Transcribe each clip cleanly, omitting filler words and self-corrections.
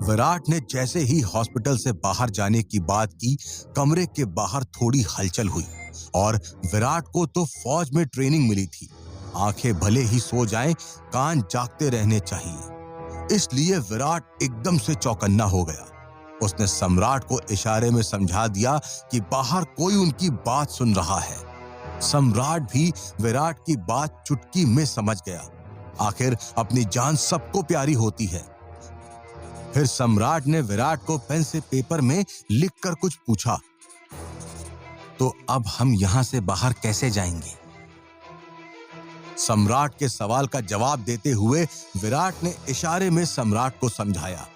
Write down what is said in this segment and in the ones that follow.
विराट ने जैसे ही हॉस्पिटल से बाहर जाने की बात की, कमरे के बाहर थोड़ी हलचल हुई और विराट को तो फौज में ट्रेनिंग मिली थी, आंखें भले ही सो जाएं, कान जागते रहने चाहिए। इसलिए विराट एकदम से चौकन्ना हो गया। उसने सम्राट को इशारे में समझा दिया कि बाहर कोई उनकी बात सुन रहा है। सम्राट भी विराट की बात चुटकी में समझ गया। आखिर अपनी जान सबको प्यारी होती है। फिर सम्राट ने विराट को पेन से पेपर में लिखकर कुछ पूछा, तो अब हम यहां से बाहर कैसे जाएंगे? सम्राट के सवाल का जवाब देते हुए विराट ने इशारे में सम्राट को समझाया।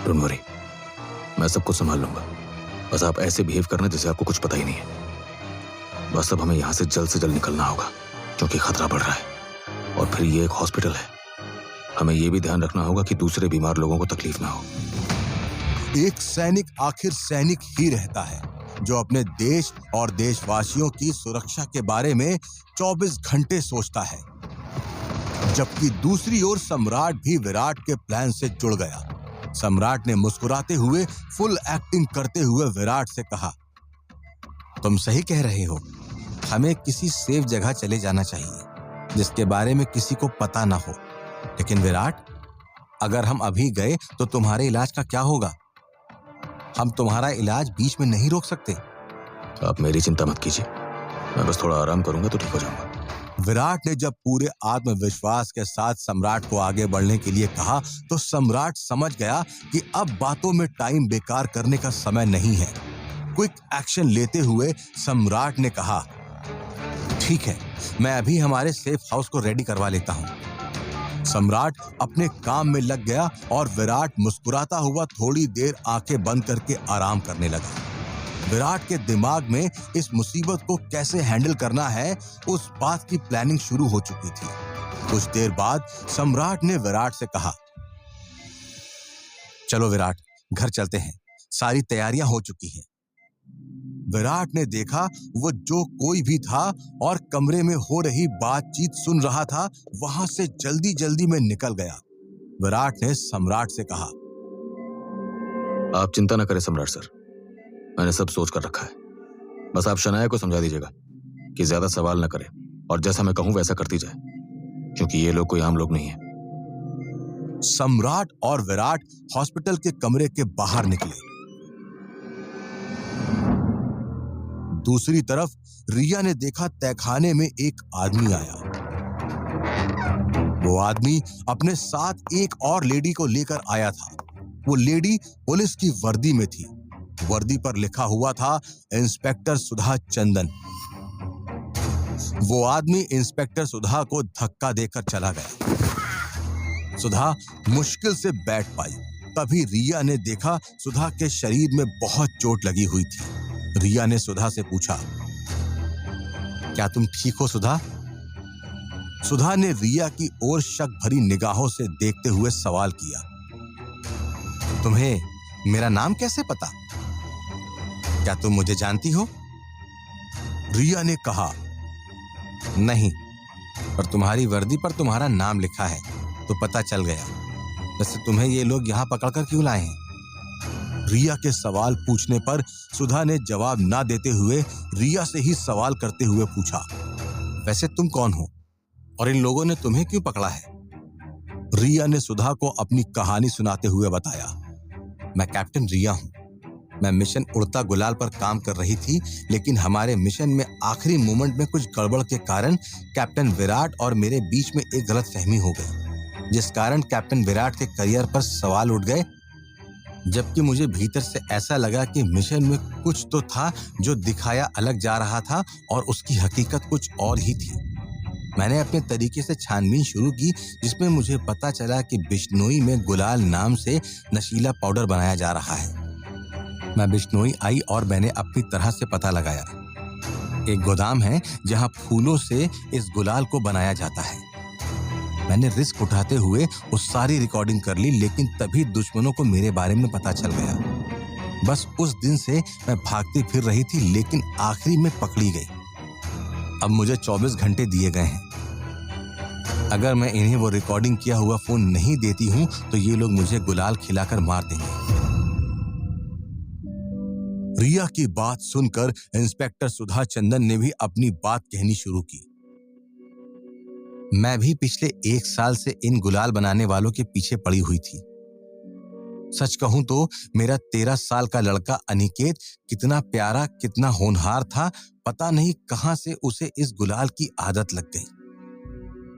डोंट वरी, मैं सब कुछ संभाल लूंगा। बस आप ऐसे बिहेव करना जैसे आपको कुछ पता ही नहीं है। बस अब हमें यहाँ से जल्द निकलना होगा, क्योंकि खतरा बढ़ रहा है। और फिर ये एक हॉस्पिटल है, हमें ये भी ध्यान रखना होगा कि दूसरे बीमार लोगों को तकलीफ ना हो। एक सैनिक आखिर सैनिक ही रहता है, जो अपने देश और देशवासियों की सुरक्षा के बारे में 24 घंटे सोचता है। जबकि दूसरी ओर सम्राट भी विराट के प्लान से जुड़ गया। सम्राट ने मुस्कुराते हुए फुल एक्टिंग करते हुए विराट से कहा, तुम सही कह रहे हो, हमें किसी सेफ जगह चले जाना चाहिए जिसके बारे में किसी को पता ना हो। लेकिन विराट, अगर हम अभी गए तो तुम्हारे इलाज का क्या होगा? हम तुम्हारा इलाज बीच में नहीं रोक सकते। आप मेरी चिंता मत कीजिए, मैं बस थोड़ा आराम करूंगा तो ठीक हो जाऊंगा। विराट ने जब पूरे आत्मविश्वास के साथ सम्राट को आगे बढ़ने के लिए कहा, तो सम्राट समझ गया कि अब बातों में टाइम बेकार करने का समय नहीं है। क्विक एक्शन लेते हुए सम्राट ने कहा, ठीक है, मैं अभी हमारे सेफ हाउस को रेडी करवा लेता हूं। सम्राट अपने काम में लग गया और विराट मुस्कुराता हुआ थोड़ी देर आंखें बंद करके आराम करने लगा। विराट के दिमाग में इस मुसीबत को कैसे हैंडल करना है, उस बात की प्लानिंग शुरू हो चुकी थी। कुछ देर बाद सम्राट ने विराट से कहा, चलो विराट, घर चलते हैं, सारी तैयारियां हो चुकी हैं। विराट ने देखा वो जो कोई भी था और कमरे में हो रही बातचीत सुन रहा था, वहां से जल्दी जल्दी में निकल गया। विराट ने सम्राट से कहा, आप चिंता न करें सम्राट सर, मैंने सब सोच कर रखा है। बस आप शनाया को समझा दीजिएगा कि ज्यादा सवाल न करे और जैसा मैं कहूं वैसा करती जाए, क्योंकि ये लोग कोई आम लोग नहीं है। सम्राट और विराट हॉस्पिटल के कमरे के बाहर निकले। दूसरी तरफ रिया ने देखा तहखाने में एक आदमी आया। वो आदमी अपने साथ एक और लेडी को लेकर आया था। वो लेडी पुलिस की वर्दी में थी। वर्दी पर लिखा हुआ था इंस्पेक्टर सुधा चंदन। वो आदमी इंस्पेक्टर सुधा को धक्का देकर चला गया। सुधा मुश्किल से बैठ पाई। तभी रिया ने देखा सुधा के शरीर में बहुत चोट लगी हुई थी। रिया ने सुधा से पूछा, क्या तुम ठीक हो सुधा? सुधा ने रिया की ओर शक भरी निगाहों से देखते हुए सवाल किया, तुम्हें मेरा नाम कैसे पता? क्या तुम मुझे जानती हो? रिया ने कहा, नहीं, पर तुम्हारी वर्दी पर तुम्हारा नाम लिखा है तो पता चल गया। वैसे तुम्हें ये लोग यहाँ पकड़कर क्यों लाए हैं? रिया के सवाल पूछने पर सुधा ने जवाब ना देते हुए रिया से ही सवाल करते हुए पूछा, वैसे तुम कौन हो और इन लोगों ने तुम्हें क्यों पकड़ा है? रिया ने सुधा को अपनी कहानी सुनाते हुए बताया, मैं कैप्टन रिया हूं। मैं मिशन उड़ता गुलाल पर काम कर रही थी, लेकिन हमारे मिशन में आखिरी मोमेंट में कुछ गड़बड़ के कारण कैप्टन विराट और मेरे बीच में एक गलतफहमी हो गई, जिस कारण कैप्टन विराट के करियर पर सवाल उठ गए। जबकि मुझे भीतर से ऐसा लगा कि मिशन में कुछ तो था जो दिखाया अलग जा रहा था और उसकी हकीकत कुछ और ही थी। मैंने अपने तरीके से छानबीन शुरू की, जिसमें मुझे पता चला कि बिश्नोई में गुलाल नाम से नशीला पाउडर बनाया जा रहा है। मैं बिश्नोई आई और मैंने अपनी तरह से पता लगाया। एक गोदाम है जहां फूलों से इस गुलाल को बनाया जाता है। मैंने रिस्क उठाते हुए वो सारी रिकॉर्डिंग कर ली, लेकिन तभी दुश्मनों को मेरे बारे में पता चल गया। बस उस दिन से मैं भागती फिर रही थी, लेकिन आखिरी में पकड़ी गई। अब मुझे 24 घंटे दिए गए हैं। अगर मैं इन्हें वो रिकॉर्डिंग किया हुआ फोन नहीं देती हूं तो ये लोग मुझे गुलाल खिलाकर मार देंगे। रिया की बात सुनकर इंस्पेक्टर सुधा चंदन ने भी अपनी बात कहनी शुरू की। मैं भी पिछले 1 साल से इन गुलाल बनाने वालों के पीछे पड़ी हुई थी। सच कहूं तो मेरा 13 साल का लड़का अनिकेत कितना प्यारा, कितना होनहार था, पता नहीं कहां से उसे इस गुलाल की आदत लग गई।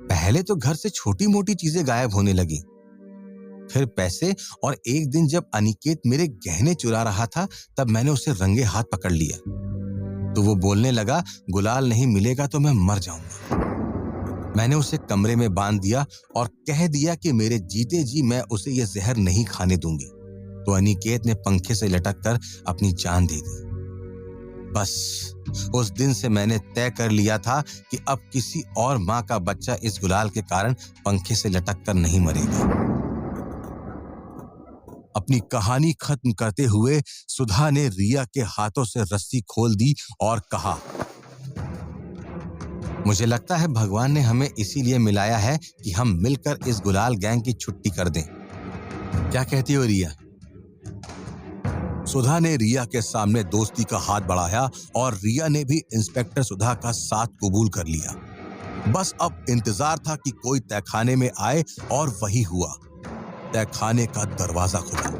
पहले तो घर से छोटी मोटी चीजें गायब होने लगी, फिर पैसे, और एक दिन जब अनिकेत मेरे गहने चुरा रहा था तब मैंने उसे रंगे हाथ पकड़ लिया। तो वो बोलने लगा, गुलाल नहीं मिलेगा तो मैं मर जाऊंगा। मैंने उसे कमरे में बांध दिया और कह दिया कि मेरे जीते जी मैं उसे यह जहर नहीं खाने दूंगी। तो अनिकेत ने पंखे से लटक कर अपनी जान दे दी। बस उस दिन से मैंने तय कर लिया था कि अब किसी और माँ का बच्चा इस गुलाल के कारण पंखे से लटक कर नहीं मरेगा। अपनी कहानी खत्म करते हुए सुधा ने रिया के हाथों से रस्सी खोल दी और कहा, मुझे लगता है भगवान ने हमें इसीलिए मिलाया है कि हम मिलकर इस गुलाल गैंग की छुट्टी कर दें। क्या कहती हो रिया? सुधा ने रिया के सामने दोस्ती का हाथ बढ़ाया और रिया ने भी इंस्पेक्टर सुधा का साथ कबूल कर लिया। बस अब इंतजार था कि कोई तहखाने में आए, और वही हुआ। तहखाने का दरवाजा खुला।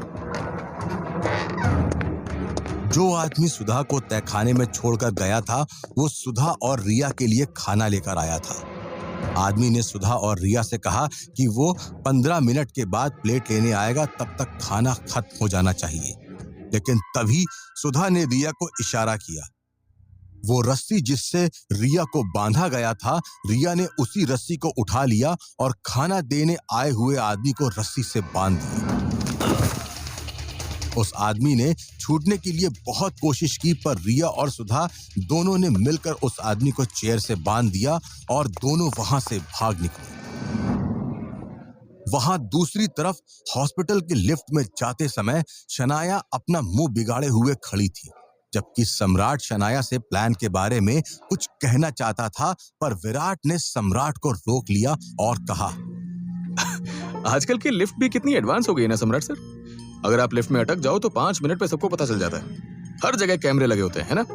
जो आदमी सुधा को तहखाने में छोड़कर गया था वो सुधा और रिया के लिए खाना लेकर आया था। आदमी ने सुधा और रिया से कहा कि वो 15 मिनट के बाद प्लेट लेने आएगा, तब तक खाना खत्म हो जाना चाहिए। लेकिन तभी सुधा ने रिया को इशारा किया। वो रस्सी जिससे रिया को बांधा गया था, रिया ने उसी रस्सी को उठा लिया और खाना देने आए हुए आदमी को रस्सी से बांध दिया। उस आदमी ने छूटने के लिए बहुत कोशिश की, पर रिया और सुधा दोनों ने मिलकर उस आदमी को चेयर से बांध दिया और दोनों वहां से भाग निकले। वहां दूसरी तरफ हॉस्पिटल के लिफ्ट में जाते समय शनाया अपना मुंह बिगाड़े हुए खड़ी थी, जबकि सम्राट शनाया से प्लान के बारे में कुछ कहना चाहता था, पर विराट ने सम्राट को रोक लिया और कहा, आजकल की लिफ्ट भी कितनी एडवांस हो गई है ना सम्राट सर। अगर आप लिफ्ट में अटक जाओ तो 5 मिनट पे सबको पता चल जाता है। हर जगह कैमरे लगे होते हैं, है ना?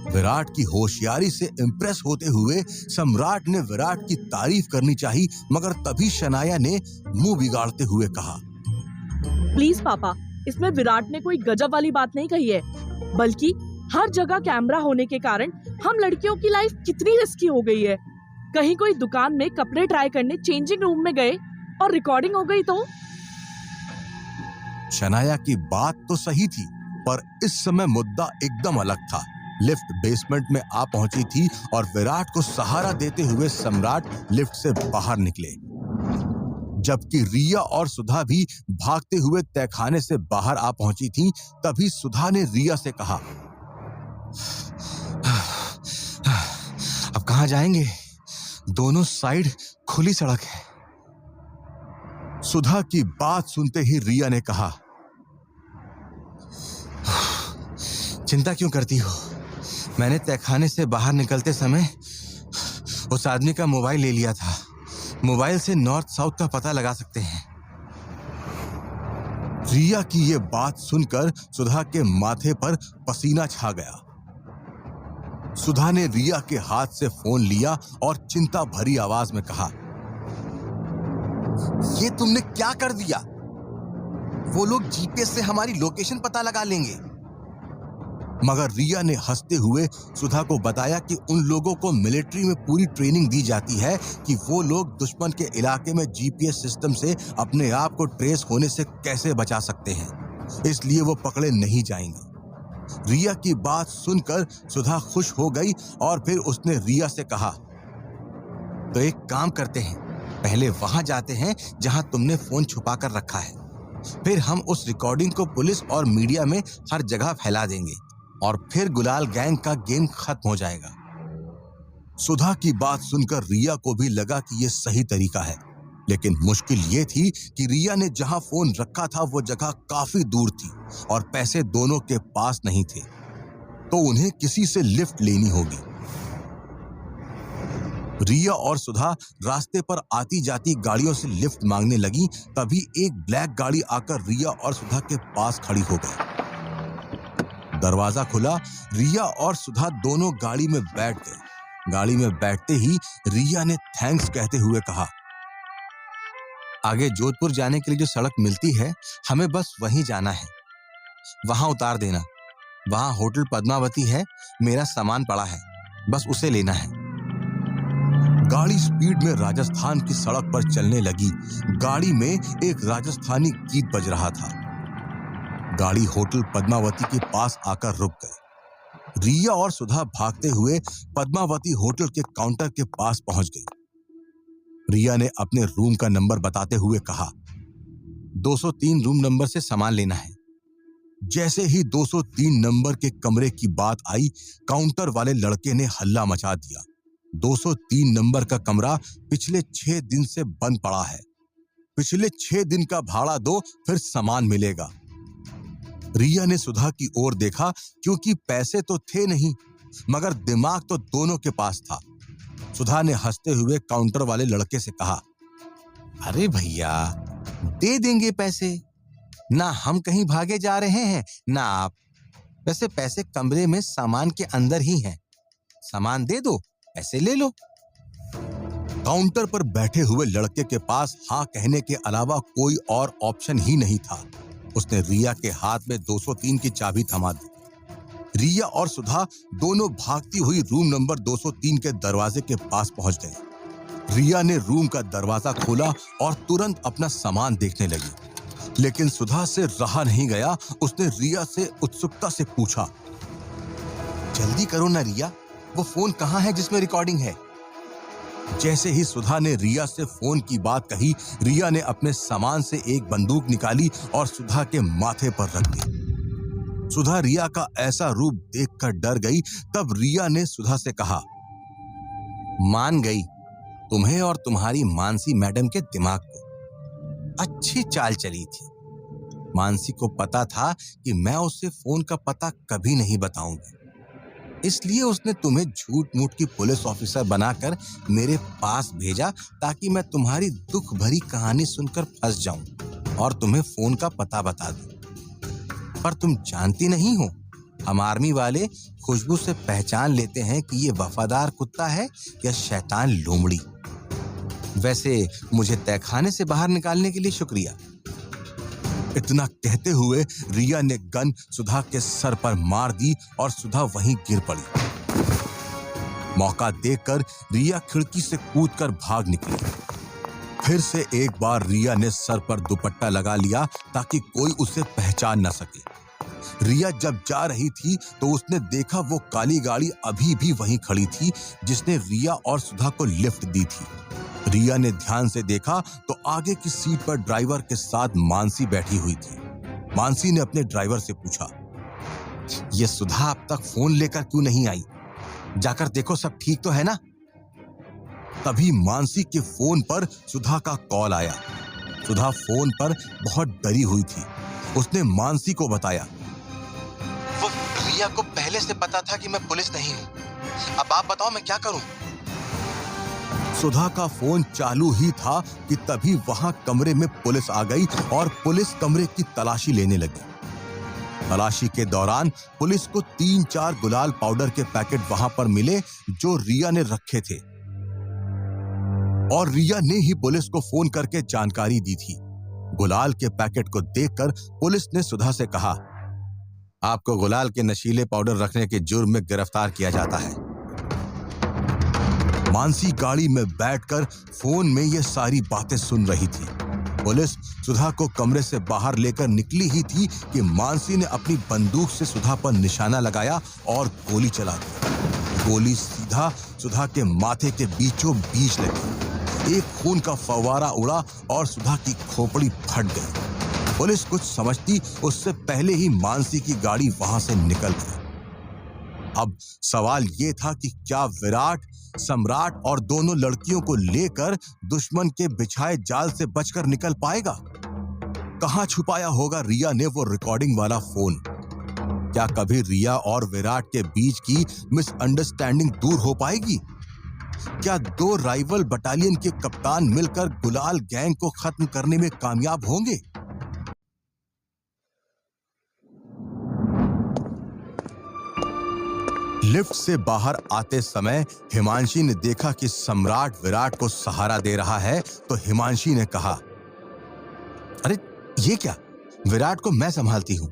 विराट की होशियारी से इंप्रेस होते हुए सम्राट ने विराट की तारीफ करनी चाहिए, मगर तभी शनाया ने मुंह बिगाड़ते हुए कहा, प्लीज पापा, इसमें विराट ने कोई गजब वाली बात नहीं कही है, बल्कि हर जगह कैमरा होने के कारण हम लड़कियों की लाइफ कितनी रिस्की हो गई है। कहीं कोई दुकान में कपड़े ट्राई करने चेंजिंग रूम में गए और रिकॉर्डिंग हो गई तो? शनाया की बात तो सही थी, पर इस समय मुद्दा एकदम अलग था। लिफ्ट बेसमेंट में आ पहुंची थी और विराट को सहारा देते हुए सम्राट लिफ्ट से बाहर निकले, जबकि रिया और सुधा भी भागते हुए तहखाने से बाहर आ पहुंची थी। तभी सुधा ने रिया से कहा, अब कहां जाएंगे? दोनों साइड खुली सड़क है। सुधा की बात सुनते ही रिया ने कहा, चिंता क्यों करती हो? मैंने तहखाने से बाहर निकलते समय उस आदमी का मोबाइल ले लिया था। मोबाइल से नॉर्थ साउथ का पता लगा सकते हैं। रिया की ये बात सुनकर सुधा के माथे पर पसीना छा गया। सुधा ने रिया के हाथ से फोन लिया और चिंता भरी आवाज में कहा, ये तुमने क्या कर दिया? वो लोग जीपीएस से हमारी लोकेशन पता लगा लेंगे। मगर रिया ने हंसते हुए सुधा को बताया कि उन लोगों को मिलिट्री में पूरी ट्रेनिंग दी जाती है कि वो लोग दुश्मन के इलाके में जीपीएस सिस्टम से अपने आप को ट्रेस होने से कैसे बचा सकते हैं, इसलिए वो पकड़े नहीं जाएंगे। रिया की बात सुनकर सुधा खुश हो गई और फिर उसने रिया से कहा, तो एक काम करते हैं, पहले वहां जाते हैं जहां तुमने फोन छुपा कर रखा है, फिर हम उस रिकॉर्डिंग को पुलिस और मीडिया में हर जगह फैला देंगे और फिर गुलाल गैंग का गेम खत्म हो जाएगा। सुधा की बात सुनकर रिया को भी लगा कि यह सही तरीका है, लेकिन मुश्किल ये थी कि रिया ने जहां फोन रखा था वो जगह काफी दूर थी और पैसे दोनों के पास नहीं थे, तो उन्हें किसी से लिफ्ट लेनी होगी। रिया और सुधा रास्ते पर आती जाती गाड़ियों से लिफ्ट मांगने लगी। तभी एक ब्लैक गाड़ी आकर रिया और सुधा के पास खड़ी हो गई। दरवाजा खुला, रिया और सुधा दोनों गाड़ी में बैठ गए। गाड़ी में बैठते ही रिया ने थैंक्स कहते हुए कहा, आगे जोधपुर जाने के लिए जो सड़क मिलती है, हमें बस वहीं जाना है, वहां उतार देना। वहां होटल पद्मावती है, मेरा सामान पड़ा है, बस उसे लेना है। गाड़ी स्पीड में राजस्थान की सड़क पर चलने लगी। गाड़ी में एक राजस्थानी गीत बज रहा था। गाड़ी होटल पद्मावती के पास आकर रुक गई। रिया और सुधा भागते हुए पद्मावती होटल के काउंटर के पास पहुंच गई। रिया ने अपने रूम का नंबर बताते हुए कहा, 203 रूम नंबर से सामान लेना है। जैसे ही 203 नंबर के कमरे की बात आई, काउंटर वाले लड़के ने हल्ला मचा दिया। 203 नंबर का कमरा पिछले 6 दिन से बंद पड़ा है। पिछले 6 दिन का भाड़ा दो, फिर सामान मिलेगा। रिया ने सुधा की ओर देखा, क्योंकि पैसे तो थे नहीं, मगर दिमाग तो दोनों के पास था। सुधा ने हंसते हुए काउंटर वाले लड़के से कहा, अरे भैया, दे देंगे पैसे, ना हम कहीं भागे जा रहे हैं ना आप। वैसे पैसे कमरे में सामान के अंदर ही हैं, सामान दे दो, पैसे ले लो। काउंटर पर बैठे हुए लड़के के पास हाँ कहने के अलावा कोई और ऑप्शन ही नहीं था। उसने रिया के हाथ में 203 की चाबी थमा दी। रिया और सुधा दोनों भागती हुई रूम नंबर 203 के दरवाजे के पास पहुंच गए। रिया ने रूम का दरवाजा खोला और तुरंत अपना सामान देखने लगी, लेकिन सुधा से रहा नहीं गया। उसने रिया से उत्सुकता से पूछा, जल्दी करो ना रिया, वो फोन कहाँ है जिसमें रिकॉर्डिंग है? जैसे ही सुधा ने रिया से फोन की बात कही, रिया ने अपने सामान से एक बंदूक निकाली और सुधा के माथे पर रख दी। सुधा रिया का ऐसा रूप देखकर डर गई। तब रिया ने सुधा से कहा, मान गई तुम्हें और तुम्हारी मानसी मैडम के दिमाग को। अच्छी चाल चली थी। मानसी को पता था कि मैं उसे फोन का पता कभी नहीं बताऊंगी, इसलिए उसने तुम्हें झूठ मूठ की पुलिस ऑफिसर बनाकर मेरे पास भेजा, ताकि मैं तुम्हारी दुख भरी कहानी सुनकर फंस जाऊं और तुम्हें फोन का पता बता दूं। पर तुम जानती नहीं हो, हम आर्मी वाले खुशबू से पहचान लेते हैं कि ये वफादार कुत्ता है या शैतान लोमड़ी। वैसे मुझे तहखाने से बाहर निकालने के लिए शुक्रिया। इतना कहते हुए रिया ने गन सुधा के सर पर मार दी और सुधा वहीं गिर पड़ी। मौका देखकर रिया खिड़की से कूदकर भाग निकली। फिर से एक बार रिया ने सर पर दुपट्टा लगा लिया ताकि कोई उसे पहचान न सके। रिया जब जा रही थी तो उसने देखा वो काली गाड़ी अभी भी वहीं खड़ी थी जिसने रिया और सुधा को लिफ्ट दी थी। रिया ने ध्यान से देखा तो आगे की सीट पर ड्राइवर के साथ मानसी बैठी हुई थी। मानसी ने अपने ड्राइवर से पूछा, ये सुधा अब तक फोन लेकर क्यों नहीं आई? जाकर देखो सब ठीक तो है ना? तभी मानसी के फोन पर सुधा का कॉल आया। सुधा फोन पर बहुत डरी हुई थी। उसने मानसी को बताया, वो रिया को पहले से पता था कि मैं पुलिस नहीं हूं। अब आप बताओ मैं क्या करूं? सुधा का फोन चालू ही था कि तभी वहां कमरे में पुलिस आ गई और पुलिस कमरे की तलाशी लेने लगी। तलाशी के दौरान पुलिस को 3-4 गुलाल पाउडर के पैकेट वहां पर मिले जो रिया ने रखे थे, और रिया ने ही पुलिस को फोन करके जानकारी दी थी। गुलाल के पैकेट को देखकर पुलिस ने सुधा से कहा, आपको गुलाल के नशीले पाउडर रखने के जुर्म में गिरफ्तार किया जाता है। मानसी गाड़ी में बैठकर फोन में ये सारी बातें सुन रही थी। पुलिस सुधा को कमरे से बाहर लेकर निकली ही थी कि मानसी ने अपनी बंदूक से सुधा पर निशाना लगाया और गोली चला दी। गोली सीधा सुधा के माथे के बीचों बीच लगी। एक खून का फव्वारा उड़ा और सुधा की खोपड़ी फट गई। पुलिस कुछ समझती उससे पहले ही मानसी की गाड़ी वहां से निकल गई। अब सवाल ये था कि क्या विराट, सम्राट और दोनों लड़कियों को लेकर दुश्मन के बिछाए जाल से बचकर निकल पाएगा? कहां छुपाया होगा रिया ने वो रिकॉर्डिंग वाला फोन? क्या कभी रिया और विराट के बीच की मिसअंडरस्टैंडिंग दूर हो पाएगी? क्या दो राइवल बटालियन के कप्तान मिलकर गुलाल गैंग को खत्म करने में कामयाब होंगे? लिफ्ट से बाहर आते समय हिमांशी ने देखा कि सम्राट विराट को सहारा दे रहा है, तो हिमांशी ने कहा, अरे ये क्या, विराट को मैं संभालती हूं।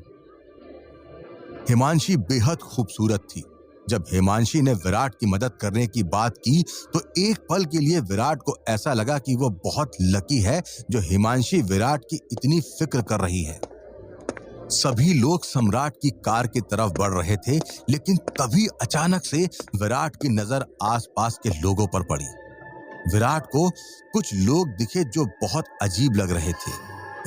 हिमांशी बेहद खूबसूरत थी। जब हिमांशी ने विराट की मदद करने की बात की तो एक पल के लिए विराट को ऐसा लगा कि वो बहुत लकी है जो हिमांशी विराट की इतनी फिक्र कर रही है। सभी लोग सम्राट की कार की तरफ बढ़ रहे थे, लेकिन तभी अचानक से विराट की नजर आसपास के लोगों पर पड़ी। विराट को कुछ लोग दिखे जो बहुत अजीब लग रहे थे।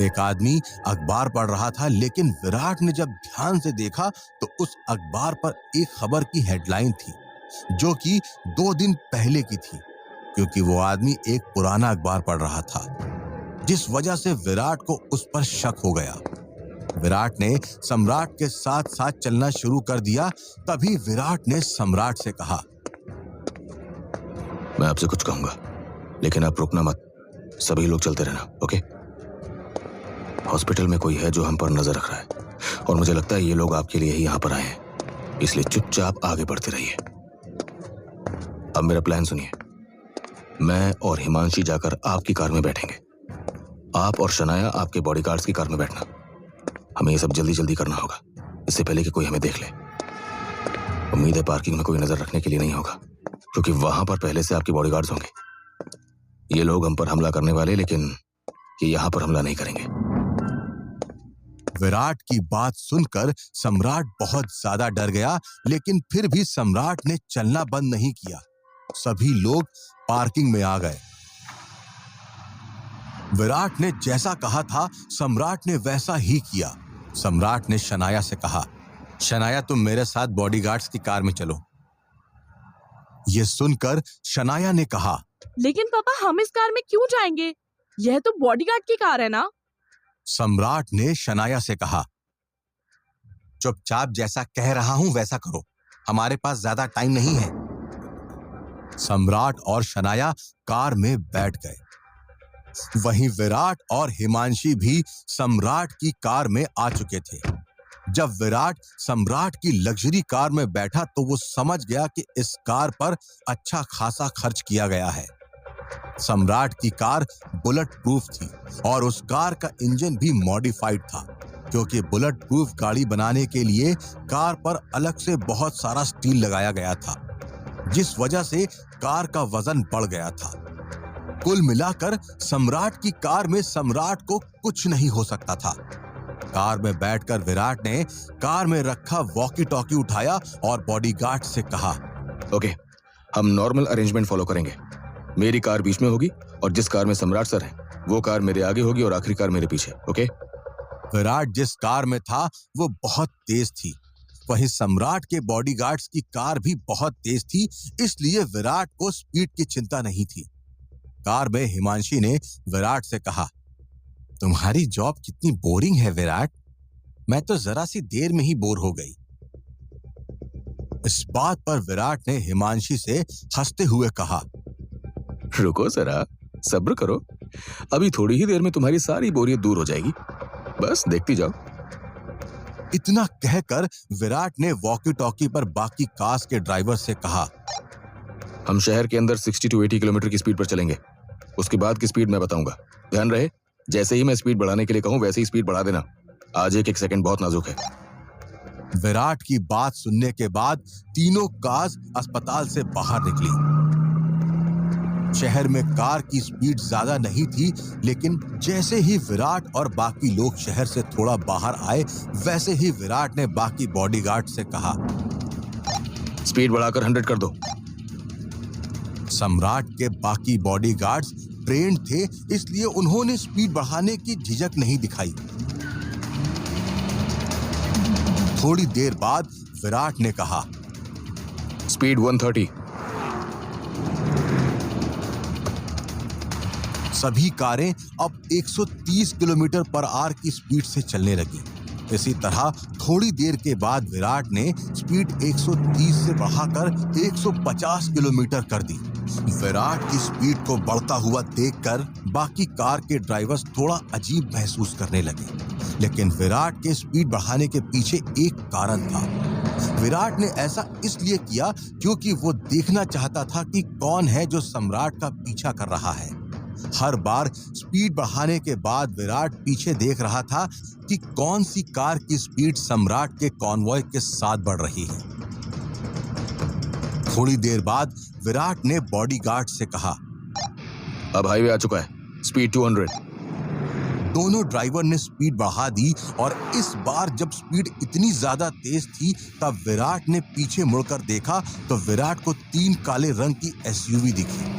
एक आदमी अखबार पढ़ रहा था, लेकिन विराट ने जब ध्यान से देखा तो उस अखबार पर एक खबर की हेडलाइन थी जो कि 2 दिन पहले की थी, क्योंकि वो आदमी एक पुराना अखबार पढ़ रहा था, जिस वजह से विराट को उस पर शक हो गया। विराट ने सम्राट के साथ साथ चलना शुरू कर दिया। तभी विराट ने सम्राट से कहा, मैं आपसे कुछ कहूंगा, लेकिन आप रुकना मत, सभी लोग चलते रहना, ओके? हॉस्पिटल में कोई है जो हम पर नजर रख रहा है और मुझे लगता है ये लोग आपके लिए ही यहाँ पर आए हैं, इसलिए चुपचाप आगे बढ़ते रहिए। अब मेरा प्लान सुनिए। मैं और हिमांशी जाकर आपकी कार में बैठेंगे, आप और शनाया आपके बॉडीगार्ड्स की कार में बैठना। हमें ये सब जल्दी जल्दी करना होगा, इससे पहले कि कोई हमें देख ले। उम्मीद है पार्किंग में कोई नजर रखने के लिए नहीं होगा, क्योंकि वहां पर पहले से आपके बॉडीगार्ड्स होंगे। ये लोग हम पर हमला करने वाले, लेकिन ये यहाँ पर हमला नहीं करेंगे। विराट की बात सुनकर सम्राट बहुत ज्यादा डर गया, लेकिन फिर भी सम्राट ने चलना बंद नहीं किया। सभी लोग पार्किंग में आ गए। विराट ने जैसा कहा था, सम्राट ने वैसा ही किया। सम्राट ने शनाया से कहा, शनाया तुम मेरे साथ बॉडीगार्ड्स की कार में चलो। यह सुनकर शनाया ने कहा, लेकिन पापा हम इस कार में क्यों जाएंगे? यह तो बॉडीगार्ड की कार है ना? सम्राट ने शनाया से कहा, चुपचाप जैसा कह रहा हूं वैसा करो, हमारे पास ज्यादा टाइम नहीं है। सम्राट और शनाया कार में बैठ गए। वहीं विराट और हिमांशी भी सम्राट की कार में आ चुके थे। जब विराट सम्राट की लग्जरी कार में बैठा तो वो समझ गया कि इस कार पर अच्छा खासा खर्च किया गया है। सम्राट की कार बुलेट प्रूफ थी और उस कार का इंजन भी मॉडिफाइड था, क्योंकि बुलेट प्रूफ गाड़ी बनाने के लिए कार पर अलग से बहुत सारा स्टील लगाया गया था, जिस वजह से कार का वजन बढ़ गया था। कुल मिलाकर सम्राट की कार में सम्राट को कुछ नहीं हो सकता था। कार में बैठकर विराट ने कार में रखा वॉकी टॉकी उठाया और बॉडीगार्ड से कहा, ओके, हम नॉर्मल अरेंजमेंट फॉलो करेंगे। मेरी कार बीच में होगी और जिस कार में सम्राट सर है वो कार मेरे आगे होगी और आखिरी कार मेरे पीछे, ओके? विराट जिस कार में था वो बहुत तेज थी, वहीं सम्राट के बॉडीगार्ड्स की कार भी बहुत तेज थी, इसलिए विराट को स्पीड की चिंता नहीं थी। कार में हिमांशी ने विराट से कहा, तुम्हारी जॉब कितनी बोरिंग है विराट, मैं तो जरा सी देर में ही बोर हो गई। इस बात पर विराट ने हिमांशी से हंसते हुए कहा, रुको जरा, सब्र करो, अभी थोड़ी ही देर में तुम्हारी सारी बोरियत दूर हो जाएगी, बस देखती जाओ। इतना कहकर विराट ने वॉकी टॉकी पर बाकी कार्स के ड्राइवर से कहा, हम शहर के अंदर 60 to 80 किलोमीटर की स्पीड पर चलेंगे, उसके बाद की स्पीड मैं बताऊंगा। ध्यान रहे, जैसे ही मैं स्पीड बढ़ाने के लिए कहूं वैसे ही स्पीड बढ़ा देना। आज एक सेकंड बहुत नाजुक है। विराट की बात सुनने के बाद तीनों कार्स अस्पताल से बाहर निकली। शहर में कार की स्पीड ज्यादा नहीं थी, लेकिन जैसे ही विराट और बाकी लोग शहर से थोड़ा बाहर आए, वैसे ही विराट ने बाकी बॉडीगार्ड से कहा, स्पीड बढ़ाकर 100 कर दो। सम्राट के बाकी बॉडीगार्ड्स ट्रेंड थे, इसलिए उन्होंने स्पीड बढ़ाने की झिझक नहीं दिखाई। थोड़ी देर बाद विराट ने कहा, स्पीड 130। सभी कारें अब 130 किलोमीटर पर आवर की स्पीड से चलने लगी। इसी तरह थोड़ी देर के बाद विराट ने स्पीड 130 से बढ़ाकर 150 किलोमीटर कर दी। विराट की स्पीड को बढ़ता हुआ देखकर बाकी कार के ड्राइवर्स थोड़ा अजीब महसूस करने लगे, लेकिन विराट के स्पीड बढ़ाने के पीछे एक कारण था। विराट ने ऐसा इसलिए किया क्योंकि वो देखना चाहता था कि कौन है जो सम्राट का पीछा कर रहा है। हर बार स्पीड बढ़ाने के बाद विराट पीछे देख रहा था कि कौन सी कार की स्पीड सम्राट के कॉन्वॉय के साथ बढ़ रही है। थोड़ी देर बाद विराट ने बॉडीगार्ड से कहा, अब हाईवे आ चुका है, स्पीड 200। दोनों ड्राइवर ने स्पीड बढ़ा दी और इस बार जब स्पीड इतनी ज्यादा तेज थी तब विराट ने पीछे मुड़कर देखा तो विराट को 3 काले रंग की एसयूवी दिखी।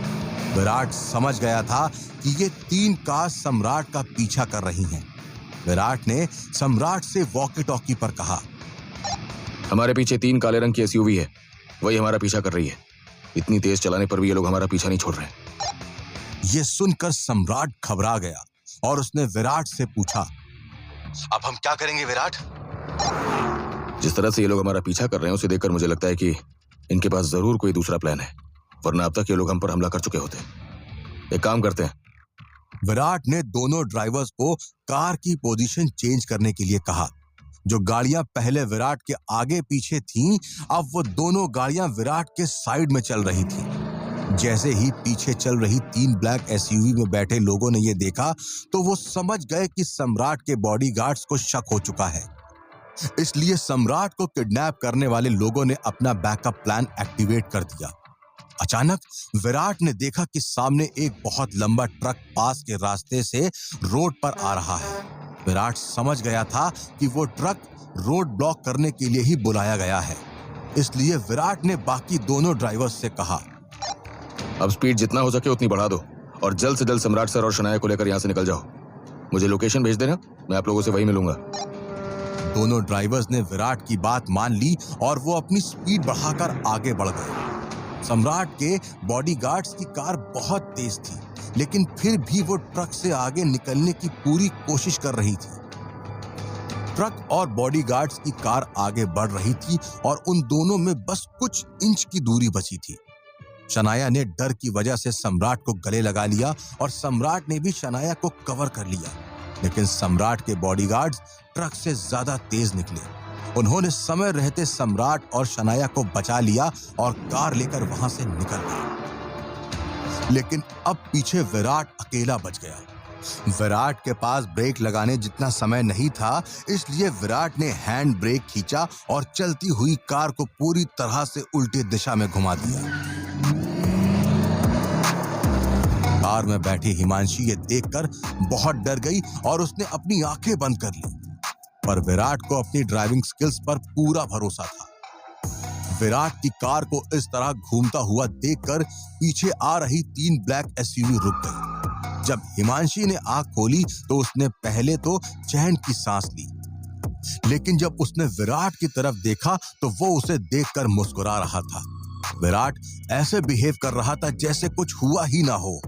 विराट समझ गया था कि ये 3 कार सम्राट का पीछा कर रही हैं। विराट ने सम्राट से वॉकी टॉकी पर कहा, हमारे पीछे 3 काले रंग की एसयूवी है, वही हमारा पीछा कर रही है। इतनी तेज चलाने पर भी ये लोग हमारा पीछा नहीं छोड़ रहे। ये सुनकर सम्राट घबरा गया और उसने विराट से पूछा, अब हम क्या करेंगे विराट? जिस तरह से ये लोग हमारा पीछा कर रहे हैं उसे देखकर मुझे लगता है कि इनके पास जरूर कोई दूसरा प्लान है, वरना अब तक ये लोग हम पर हमला कर चुके होते। एक काम करते हैं। विराट ने दोनों ड्राइवर्स को कार की पोजीशन चेंज करने के लिए कहा। जो गाड़ियां पहले विराट के आगे पीछे थीं, अब वो दोनों गाड़ियां विराट के साइड में चल रही थी। जैसे ही पीछे चल रही 3 ब्लैक एसयूवी में बैठे लोगों ने ये देखा तो वो समझ गए कि सम्राट के बॉडीगार्ड्स को शक हो चुका है। इसलिए सम्राट को किडनैप करने वाले लोगों ने अपना बैकअप प्लान एक्टिवेट कर दिया। अचानक विराट ने देखा कि सामने एक बहुत लंबा ट्रक पास के रास्ते से रोड पर आ रहा है। विराट समझ गया था कि वो ट्रक रोड ब्लॉक करने के लिए ही बुलाया गया है। इसलिए विराट ने बाकी दोनों ड्राइवर्स से कहा, अब स्पीड जितना हो सके उतनी बढ़ा दो और जल्द से जल्द सम्राट सर और शनाया को लेकर यहाँ से निकल जाओ। मुझे लोकेशन भेज देना, मैं आप लोगों से वहीं मिलूंगा। दोनों ड्राइवर्स ने विराट की बात मान ली और वो अपनी स्पीड बढ़ाकर आगे बढ़ गए। सम्राट के बॉडीगार्ड्स की कार बहुत तेज थी, लेकिन फिर भी वो ट्रक से आगे निकलने की पूरी कोशिश कर रही थी। ट्रक और बॉडीगार्ड्स की कार आगे बढ़ रही थी और उन दोनों में बस कुछ इंच की दूरी बची थी। शनाया ने डर की वजह से सम्राट को गले लगा लिया और सम्राट ने भी शनाया को कवर कर लिया, लेकिन सम्राट के बॉडीगार्ड्स ट्रक से ज्यादा तेज निकले। उन्होंने समय रहते सम्राट और शनाया को बचा लिया और कार लेकर वहां से निकल गए। लेकिन अब पीछे विराट अकेला बच गया। विराट के पास ब्रेक लगाने जितना समय नहीं था, इसलिए विराट ने हैंड ब्रेक खींचा और चलती हुई कार को पूरी तरह से उल्टी दिशा में घुमा दिया। कार में बैठी हिमांशी ये देखकर बहुत डर गई और उसने अपनी आंखें बंद कर ली। पर विराट को अपनी ड्राइविंग स्किल्स पर पूरा भरोसा था। विराट की कार को इस तरह घूमता हुआ देखकर पीछे आ रही 3 ब्लैक एसयूवी रुक गई। जब हिमांशी ने आंख खोली तो उसने पहले तो चैन की सांस ली, लेकिन जब उसने विराट की तरफ देखा तो वो उसे देखकर मुस्कुरा रहा था। विराट ऐसे बिहेव कर रहा था जैसे कुछ हुआ ही ना हो।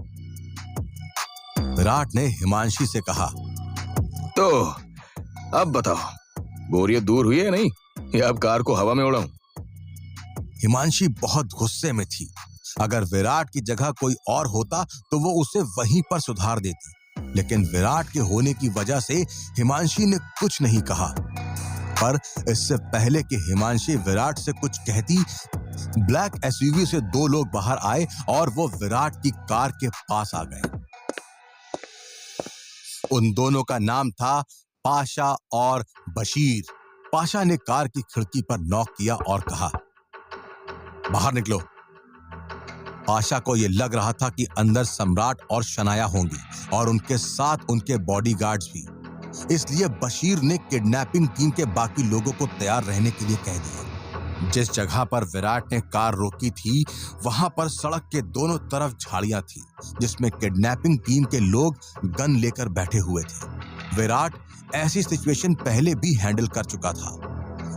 विराट ने हिमांशी से कहा, तो अब बताओ, बोरियत दूर हुई है नहीं, या अब कार को हवा में उड़ाऊं? हिमांशी बहुत गुस्से में थी। अगर विराट की जगह कोई और होता तो वो उसे वहीं पर सुधार देती, लेकिन विराट के होने की वजह से हिमांशी ने कुछ नहीं कहा। पर इससे पहले कि हिमांशी विराट से कुछ कहती, ब्लैक एसयूवी से 2 लोग बाहर आए और वो विराट की कार के पास आ गए। उन दोनों का नाम था पाशा और बशीर। पाशा ने कार की खिड़की पर नॉक किया और कहा, बाहर निकलो। पाशा को यह लग रहा था कि अंदर सम्राट और शनाया होंगी और उनके साथ उनके बॉडीगार्ड्स भी। इसलिए बशीर ने किडनैपिंग टीम के बाकी लोगों को तैयार रहने के लिए कह दिया। जिस जगह पर विराट ने कार रोकी थी वहां पर सड़क के दोनों तरफ झाड़ियां थी, जिसमें किडनैपिंग टीम के लोग गन लेकर बैठे हुए थे। विराट ऐसी सिचुएशन पहले भी हैंडल कर चुका था,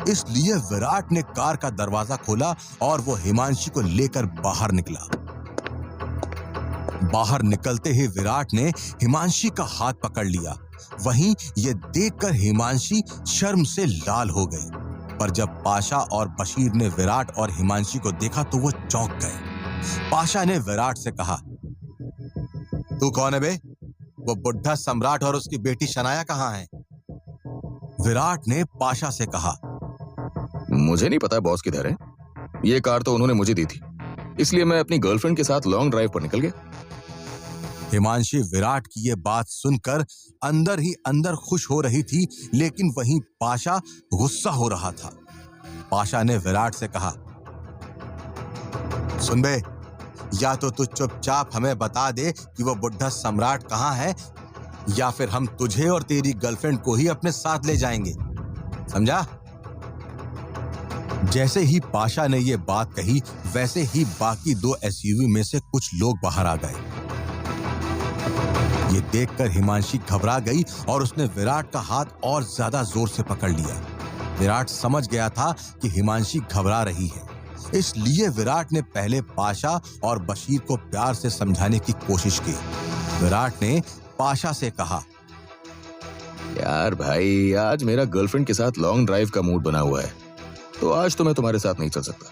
इसलिए विराट ने कार का दरवाजा खोला और वो हिमांशी को लेकर बाहर निकला। बाहर निकलते ही विराट ने हिमांशी का हाथ पकड़ लिया। वहीं ये देखकर हिमांशी शर्म से लाल हो गई। पर जब पाशा और बशीर ने विराट और हिमांशी को देखा तो वो चौंक गए। पाशा ने विराट से कहा, तू कौन है बे? वो बुढ़ा सम्राट और उसकी बेटी शनाया कहाँ है? विराट ने पाशा से कहा, मुझे नहीं पता बॉस किधर है। ये कार तो उन्होंने मुझे दी थी, इसलिए मैं अपनी गर्लफ्रेंड के साथ लॉन्ग ड्राइव पर निकल गया। हिमांशी विराट की ये बात सुनकर अंदर ही अंदर खुश हो रही थी, लेकिन वहीं पाशा गुस्सा हो रहा था। पाशा ने विराट से कहा, सुन बे, या तो तू चुपचाप हमें बता दे कि वो बुढ़ा सम्राट कहाँ है, या फिर हम तुझे और तेरी गर्लफ्रेंड को ही अपने साथ ले जाएंगे, समझा? जैसे ही पाशा ने ये बात कही, वैसे ही बाकी 2 एसयूवी में से कुछ लोग बाहर आ गए। ये देखकर हिमांशी घबरा गई और उसने विराट का हाथ और ज्यादा जोर से पकड़ लिया। विराट समझ गया था कि हिमांशी घबरा रही है, इसलिए विराट ने पहले पाशा और बशीर को प्यार से समझाने की कोशिश की। विराट ने पाशा से कहा, यार भाई, आज मेरा गर्लफ्रेंड के साथ लॉन्ग ड्राइव का मूड बना हुआ है, तो आज तो मैं तुम्हारे साथ नहीं चल सकता।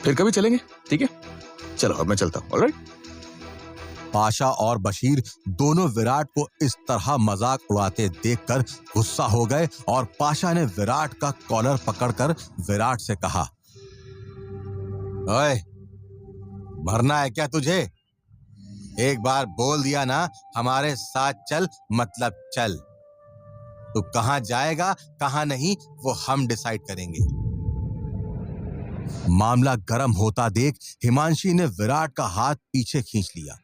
फिर कभी चलेंगे, ठीक है? चलो अब मैं चलता हूँ। ऑलराइट? पाशा और बशीर दोनों विराट को इस तरह मजाक उड़ाते देखकर गुस्सा हो गए और पाशा ने विराट का कॉलर पकड़कर विराट से कहा, ओए, मरना है क्या तुझे? एक बार बोल दिया ना, हमारे साथ चल मतलब चल। तू कहां जाएगा कहां नहीं वो हम डिसाइड करेंगे। मामला गर्म होता देख हिमांशी ने विराट का हाथ पीछे खींच लिया।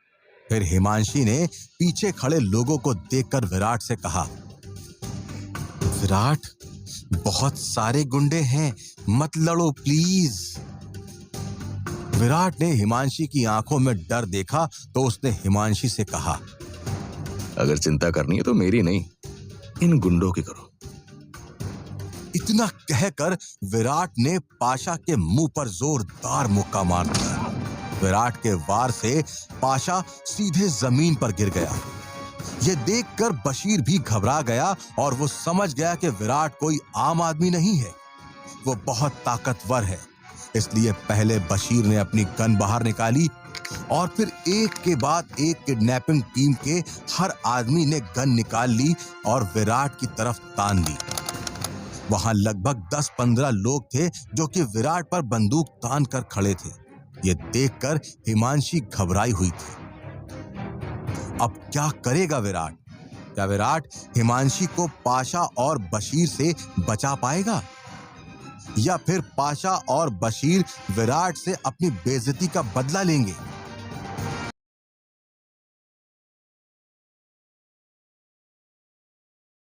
फिर हिमांशी ने पीछे खड़े लोगों को देखकर विराट से कहा, विराट, बहुत सारे गुंडे हैं, मत लड़ो प्लीज। विराट ने हिमांशी की आंखों में डर देखा तो उसने हिमांशी से कहा, अगर चिंता करनी है तो मेरी नहीं, इन गुंडों की करो। इतना कहकर विराट ने पाशा के मुंह पर जोरदार मुक्का मार दिया। विराट के वार से पाशा सीधे जमीन पर गिर गया। यह देखकर बशीर भी घबरा गया और वो समझ गया कि विराट कोई आम आदमी नहीं है, वो बहुत ताकतवर है। इसलिए पहले बशीर ने अपनी गन बाहर निकाली और फिर एक के बाद एक किडनैपिंग टीम के हर आदमी ने गन निकाल ली और विराट की तरफ तान ली। वहां लगभग 10-15 लोग थे जो कि विराट पर बंदूक तान कर खड़े थे। ये देखकर हिमांशी घबराई हुई थी। अब क्या करेगा विराट? क्या विराट हिमांशी को पाशा और बशीर से बचा पाएगा, या फिर पाशा और बशीर विराट से अपनी बेइज्जती का बदला लेंगे?